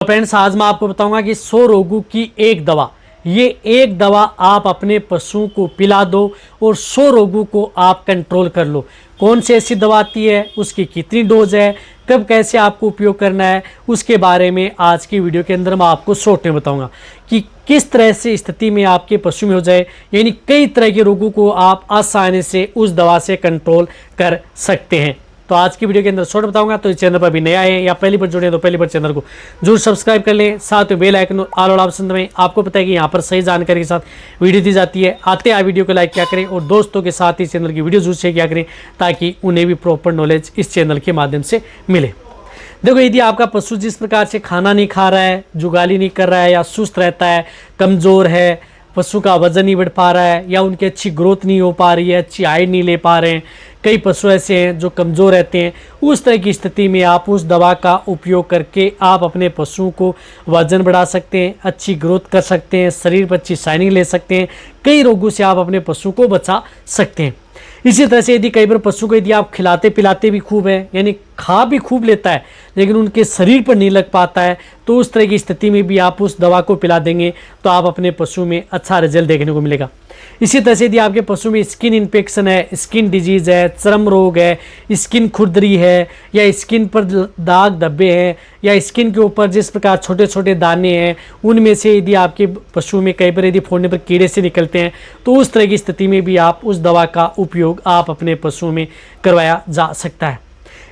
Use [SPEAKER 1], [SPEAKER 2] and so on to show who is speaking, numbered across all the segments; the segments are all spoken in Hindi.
[SPEAKER 1] फ्रेंड्स, आज मैं आपको बताऊंगा कि 100 रोगों की एक दवा। ये एक दवा आप अपने पशुओं को पिला दो और 100 रोगों को आप कंट्रोल कर लो। कौन सी ऐसी दवा आती है, उसकी कितनी डोज है, कब कैसे आपको उपयोग करना है, उसके बारे में आज की वीडियो के अंदर मैं आपको शॉर्ट में बताऊंगा कि किस तरह से स्थिति में आपके पशु में हो जाए, यानी कई तरह के रोगों को आप आसानी से उस दवा से कंट्रोल कर सकते हैं। तो आज की वीडियो के अंदर शॉर्ट बताऊंगा। तो इस चैनल पर भी नया है या पहली बार जुड़े हैं तो पहली बार चैनल को जरूर सब्सक्राइब कर लें, साथ में बेल आइकन ऑल ऑप्शन दबाएं। आपको पता है कि यहाँ पर सही जानकारी के साथ वीडियो दी जाती है। आते हैं वीडियो को लाइक क्या करें और दोस्तों के साथ इस चैनल की वीडियो जरूर शेयर किया करें ताकि उन्हें भी प्रॉपर नॉलेज इस चैनल के माध्यम से मिले। देखो, यदि आपका पशु जिस प्रकार से खाना नहीं खा रहा है, जुगाली नहीं कर रहा है या सुस्त रहता है, कमज़ोर है, पशु का वजन नहीं बढ़ पा रहा है या उनकी अच्छी ग्रोथ नहीं हो पा रही है, अच्छी हाइट नहीं ले पा रहे हैं, कई पशु ऐसे हैं जो कमज़ोर रहते हैं, उस तरह की स्थिति में आप उस दवा का उपयोग करके आप अपने पशुओं को वजन बढ़ा सकते हैं, अच्छी ग्रोथ कर सकते हैं, शरीर पर अच्छी शाइनिंग ले सकते हैं, कई रोगों से आप अपने पशु को बचा सकते हैं। इसी तरह से यदि कई बार पशु को यदि आप खिलाते पिलाते भी खूब है, यानी खा भी खूब लेता है लेकिन उनके शरीर पर नहीं लग पाता है, तो उस तरह की स्थिति में भी आप उस दवा को पिला देंगे तो आप अपने पशु में अच्छा रिजल्ट देखने को मिलेगा। इसी तरह से यदि आपके पशु में स्किन इन्फेक्शन है, स्किन डिजीज़ है, चर्म रोग है, स्किन खुरदरी है या स्किन पर दाग धब्बे हैं या स्किन के ऊपर जिस प्रकार छोटे छोटे दाने हैं, उनमें से यदि आपके पशु में कई बार यदि फोड़ने पर कीड़े से निकलते हैं तो उस तरह की स्थिति में भी आप उस दवा का उपयोग आप अपने पशुओं में करवाया जा सकता है।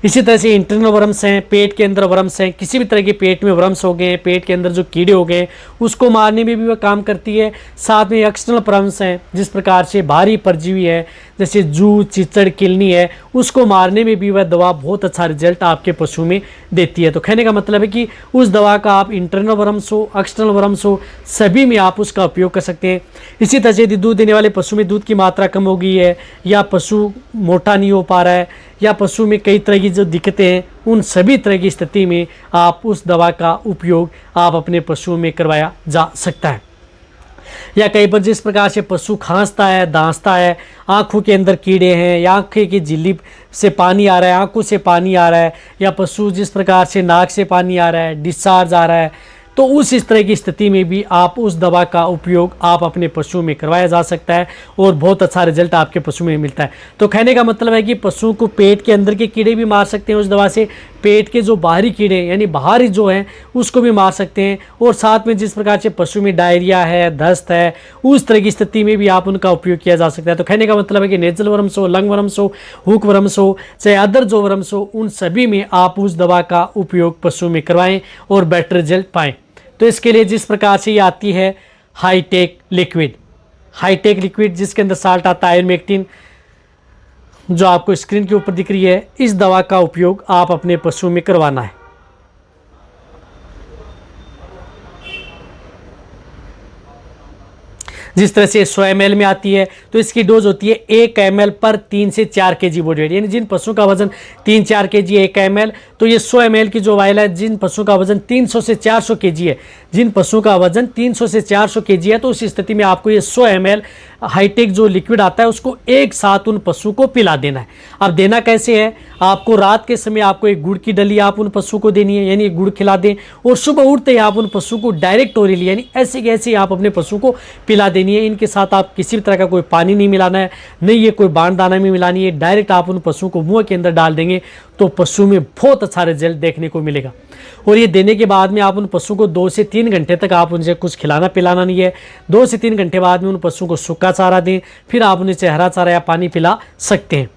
[SPEAKER 1] इसी तरह से इंटरनल वर्म्स हैं, पेट के अंदर वर्म्स हैं, किसी भी तरह के पेट में वर्म्स हो गए, पेट के अंदर जो कीड़े हो गए उसको मारने में भी वह काम करती है। साथ में एक्सटर्नल वर्म्स हैं, जिस प्रकार से भारी परजीवी है जैसे जू, चिचड़, किलनी है, उसको मारने में भी वह दवा बहुत अच्छा रिजल्ट आपके पशु में देती है। तो कहने का मतलब है कि उस दवा का आप इंटरनल वर्म्स हो, एक्सटर्नल वर्म्स हो, सभी में आप उसका उपयोग कर सकते हैं। इसी तरह से यदि दूध देने वाले पशु में दूध की मात्रा कम हो गई है या पशु मोटा नहीं हो पा रहा है या पशु में कई तरह की जो दिक्कतें हैं, उन सभी तरह की स्थिति में आप उस दवा का उपयोग आप अपने पशुओं में करवाया जा सकता है। या कई बार जिस प्रकार से पशु खांसता है, दांसता है, आँखों के अंदर कीड़े हैं या आँखें की झिल्ली से पानी आ रहा है, आँखों से पानी आ रहा है, या पशु जिस प्रकार से नाक से पानी आ रहा है, डिस्चार्ज आ रहा है, तो इस तरह की स्थिति में भी आप उस दवा का उपयोग आप अपने पशु में करवाया जा सकता है और बहुत अच्छा रिजल्ट आपके पशु में मिलता है। तो कहने का मतलब है कि पशु को पेट के अंदर के कीड़े भी मार सकते हैं उस दवा से, पेट के जो बाहरी कीड़े यानी बाहरी जो हैं उसको भी मार सकते हैं, और साथ में जिस प्रकार से पशु में डायरिया है, दस्त है, उस तरह की स्थिति में भी आप उनका उपयोग किया जा सकता है। तो कहने का मतलब है कि नेजल वर्म्स हो, लंग वर्म्स हो, हुक वर्म्स हो, चाहे अदर जो वर्म्स हो, उन सभी में आप उस दवा का उपयोग पशु में करवाएं और बेटर रिजल्ट पाएं। तो इसके लिए जिस प्रकार से ये आती है हाईटेक लिक्विड जिसके अंदर साल्ट आता है आयरमेक्टिन, जो आपको स्क्रीन के ऊपर दिख रही है, इस दवा का उपयोग आप अपने पशु में करवाना है। जिस तरह से 100 ml में आती है तो इसकी डोज होती है 1 ml पर 3 से 4 kg बॉडी वेट, यानी जिन पशुओं का वजन 3-4 kg 1 ml, तो ये 100 ml की जो वायल है, जिन पशुओं का वजन 300 से 400 kg है, जिन पशुओं का वजन 300 से 400 kg है, तो उस स्थिति में आपको ये 100 ml हाईटेक जो लिक्विड आता है उसको एक साथ उन पशु को पिला देना है। अब देना कैसे है, आपको रात के समय आपको एक गुड़ की डली आप उन पशु को देनी है, यानी एक गुड़ खिला दें, और सुबह उठते ही आप उन पशु को डायरेक्ट ओरली यानी ऐसे कैसे आप अपने पशु को पिला देनी है। इनके साथ आप किसी भी तरह का कोई पानी नहीं मिलाना है, नहीं ये कोई बाण दाना में मिलानी है, डायरेक्ट आप उन पशु को मुंह के अंदर डाल देंगे तो पशु में बहुत अच्छा रिजल्ट देखने को मिलेगा। और ये देने के बाद में आप उन पशु को 2 से 3 घंटे तक आप उनसे कुछ खिलाना पिलाना नहीं है। 2 से 3 घंटे बाद में उन पशु को सूखा चारा दें, फिर आप उन्हें हरा चारा या पानी पिला सकते हैं।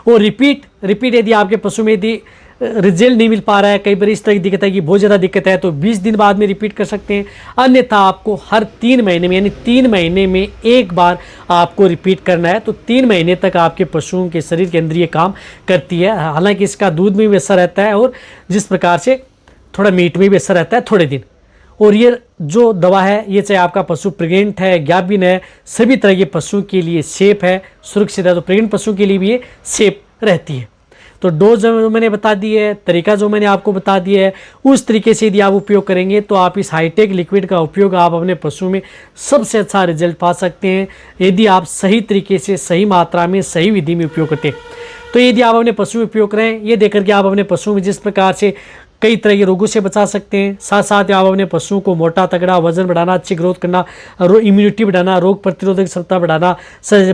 [SPEAKER 1] और रिपीट यदि आपके पशु में यदि रिजल्ट नहीं मिल पा रहा है, कई बार इस तरह की दिक्कत है कि बहुत ज़्यादा दिक्कत है, तो 20 दिन बाद में रिपीट कर सकते हैं। अन्यथा आपको हर 3 महीने में यानी 3 महीने में एक बार आपको रिपीट करना है। तो 3 महीने तक आपके पशुओं के शरीर के अंदर ये काम करती है। हालांकि इसका दूध में भी असर रहता है और जिस प्रकार से थोड़ा मीट में भी असर रहता है थोड़े दिन। और ये जो दवा है, ये चाहे आपका पशु प्रेग्नेंट है, ज्ञापिन है, सभी तरह के पशुओं के लिए सेफ है, सुरक्षित है। तो प्रेग्नेंट पशुओं के लिए भी ये सेफ रहती है। तो डोज जो मैंने बता दी है, तरीका जो मैंने आपको बता दिया है, उस तरीके से यदि आप उपयोग करेंगे तो आप इस हाईटेक लिक्विड का उपयोग आप अपने पशु में सबसे अच्छा रिजल्ट पा सकते हैं, यदि आप सही तरीके से, सही मात्रा में, सही विधि में उपयोग करते हैं। तो यदि आप अपने पशु में उपयोग करें, ये देख करके आप अपने पशु में जिस प्रकार से कई तरह के रोगों से बचा सकते हैं। साथ साथ आप अपने पशुओं को मोटा तगड़ा, वजन बढ़ाना, अच्छी ग्रोथ करना, इम्यूनिटी बढ़ाना, रोग प्रतिरोधक क्षमता बढ़ाना,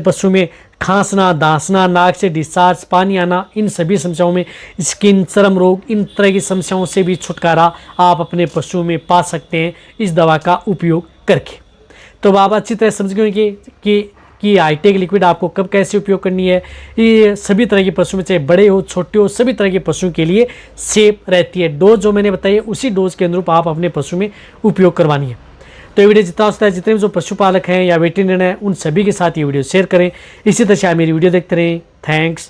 [SPEAKER 1] पशु में खांसना, दांसना, नाक से डिस्चार्ज, पानी आना, इन सभी समस्याओं में, स्किन, चर्म रोग, इन तरह की समस्याओं से भी छुटकारा आप अपने पशुओं में पा सकते हैं इस दवा का उपयोग करके। तो अब आप अच्छी तरह समझ गए कि हाईटेक लिक्विड आपको कब कैसे उपयोग करनी है। ये सभी तरह के पशु में, चाहे बड़े हो छोटे हो, सभी तरह के पशुओं के लिए सेफ रहती है। डोज जो मैंने बताई उसी डोज के अनुरूप आप अपने पशु में उपयोग करवानी है। तो ये वीडियो जितना हो सकता है, जितने भी जो पशुपालक हैं या वेटरनरी हैं, उन सभी के साथ ये वीडियो शेयर करें। इसी तरह से आप मेरी वीडियो देखते रहें। थैंक्स।